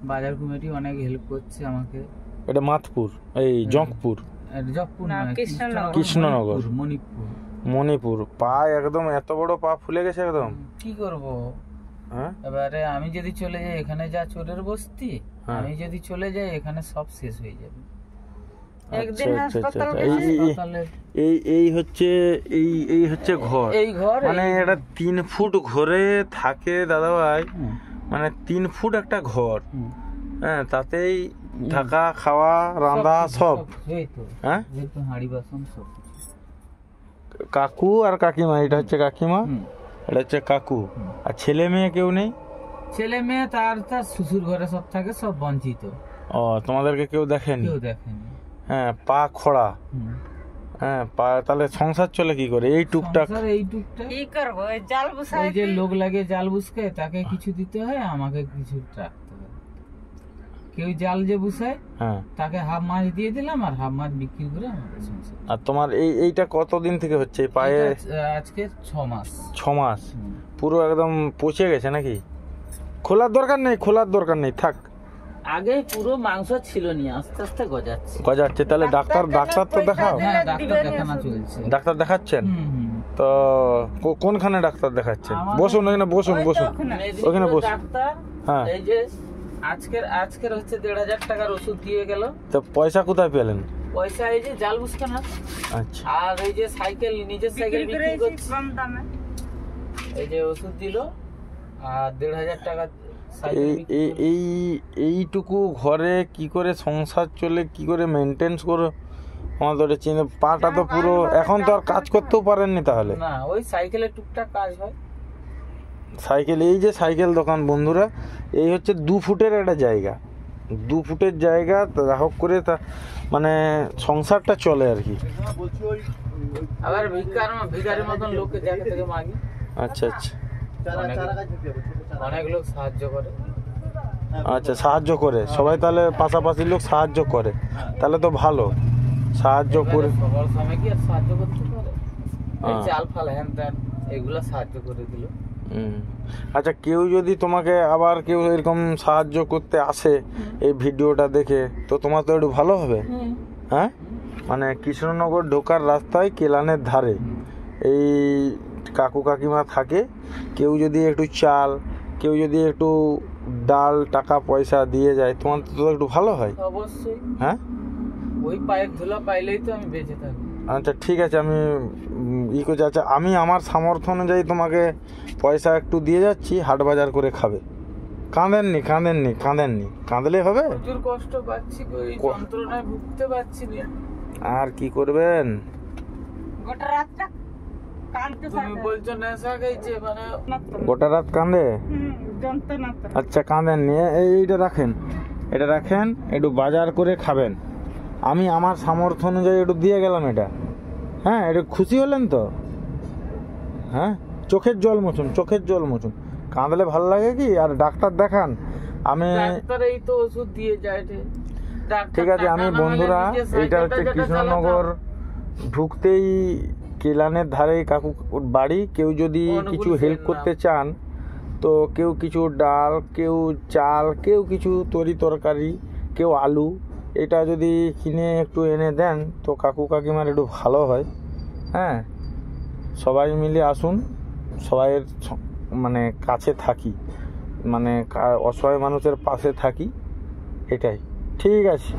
বাজার কমিটি অনেক হেল্প করছে আমাকে। এটা মাতপুর, এই জঙ্কপুর, জঙ্কপুর না, কৃষ্ণনগর, মণিপুর। পা একদম এত বড় পা ফুলে গেছে একদম। কি করব? হ্যাঁ, এবারে আমি যদি চলে যাই, এখানে যা চোরের বস্তি, আমি যদি চলে যাই এখানে সব শেষ হয়ে যাবে। একদিন হাসপাতালে এই হচ্ছে ঘর। এই ঘর মানে এটা 3 ফুট ঘরে থাকে দাদা ভাই, মানে 3 ফুট একটা ঘর। হ্যাঁ, তাতেই থাকা, খাওয়া, রান্না সব। হ্যাঁ, হাঁড়ি বাসন সব। কাকু আর কাকিমা, এটা হচ্ছে কাকিমা, এটা হচ্ছে কাকু। আর ছেলে মেয়ে কেউ নেই? ছেলে মেয়ে তার শ্বশুর ঘরে সব থাকে, সব বঞ্চিত। ও, তোমাদেরকে কেউ দেখেনি? কেউ দেখেনি। হ্যাঁ, পা খোড়া। হ্যাঁ, তাহলে সংসার চলে কি করে? এই টুকটাক কি করবো? জাল বুসাই, যে লোক লাগে জাল বুসকে, তাকে কিছু দিতে হয়, আমাকে কিছু রাখতে হয়। কেউ জাল যে বুসায়, তাকে হাফ মাছ দিয়ে দিলাম, আর হাফ মাছ বিক্রি করে আমাদের সংসার। আর তোমার এইটা কতদিন থেকে হচ্ছে পায়ে? আজকে 6 মাস। 6 মাস পুরো একদম পচে গেছে নাকি? খোলার দরকার নেই, থাক। আগে পুরো মাংস ছিল, নিয়ে আস্তে আস্তে গজাচ্ছে। তাহলে ডাক্তার তো দেখাও। হ্যাঁ, ডাক্তার দেখানো চলছে। ডাক্তার দেখাচ্ছেন? তো কোনখানে ডাক্তার দেখাচ্ছেন? বসুন ওখানে, বসুন ওখানে বসুন। হ্যাঁ, এই যে আজকের হচ্ছে 1,500 টাকার ওষুধ দিয়ে গেল। তো পয়সা কোথায় পেলেন? পয়সা এই যে জাল বুঝতে না। আচ্ছা। আর এই যে নিজের সাইকেল বিক্রি করছি কম দামে, এই যে ওষুধ দিল, আর 1,500 টাকা। এইটুকু ঘরে কি করে সংসার চলে, কি করে মেনটেন্স করো? আমাদের চিনে পাটা তো পুরো, এখন তো আর কাজ করতেও পারেননি তাহলে? না, ওই সাইকেলে টুকটাক কাজ হয়। সাইকেল, এই যে সাইকেল দোকান বন্ধুরা, এই হচ্ছে 2 ফুটের একটা জায়গা, 2 ফুটের জায়গা রাহক করে তা মানে সংসারটা চলে আর কি। আবার ভিখারির মতন লোককে জায়গা থেকে মাগি। আচ্ছা, অনেক লোক সাহায্য করে। আচ্ছা, সাহায্য করে সবাই, তাহলে পাশাপাশি লোক সাহায্য করে, তাহলে তো ভালো। সাহায্য করে সবার সময় কি আর সাহায্য করতে পারে? এই চাল ফাল হ্যান ত্যান এগুলো সাহায্য করে দিল। আচ্ছা, কেউ যদি তোমাকে আবার কেউ এরকম সাহায্য করতে আসে এই ভিডিওটা দেখে, তো তোমার তো একটু ভালো হবে। হ্যাঁ, মানে কৃষ্ণনগর ঢোকার রাস্তায় কেলানের ধারে এই কাকু কাকিমা থাকে। কেউ যদি একটু চাল, কেউ যদি একটু ডাল, টাকা পয়সা দিয়ে যায়, তোমার তো একটু ভালো হয়। অবশ্যই। হ্যাঁ, ওই পায়ের ধুলা পাইলেই তো আমি বেঁচে থাকি। আচ্ছা, ঠিক আছে, আমি করছি। আচ্ছা, আমি আমার সামর্থ্য অনুযায়ী তোমাকে পয়সা একটু দিয়ে যাচ্ছি, হাট বাজার করে খাবে। কাঁদেননি, কাঁদলে হবে? প্রচুর কষ্ট পাচ্ছি, যন্ত্রণায় ভুগতে পারছি না। আর কি করবেন? গোটা রাতটা কাঁদতে, তুমি বলছো নেশা খাইছে, মানে গোটা রাত কাঁদে। আচ্ছা, কাঁদেননি, এইটা রাখেন, একটু বাজার করে খাবেন। আমি আমার সামর্থ্য অনুযায়ী একটু দিয়ে গেলাম এটা। হ্যাঁ, একটু খুশি হলেন তো? হ্যাঁ, চোখের জল মুছুন। কাঁদলে ভালো লাগে কি? আর ডাক্তার দেখান। আমি এই তো ওষুধ দিয়ে যায়। ঠিক আছে, আমি বন্ধুরা, এইটা হচ্ছে কৃষ্ণনগর ঢুকতেই কেলানের ধারে কাকু বাড়ি। কেউ যদি কিছু হেল্প করতে চান, তো কেউ কিছু ডাল, কেউ চাল, কেউ কিছু তরকারি, কেউ আলু, এটা যদি কিনে একটু এনে দেন, তো কাকু কাকিমার একটু ভালো হয়। হ্যাঁ, সবাই মিলে আসুন, সবাইয়ের মানে কাছে থাকি, মানে অসহায় মানুষের পাশে থাকি, এটাই ঠিক আছে।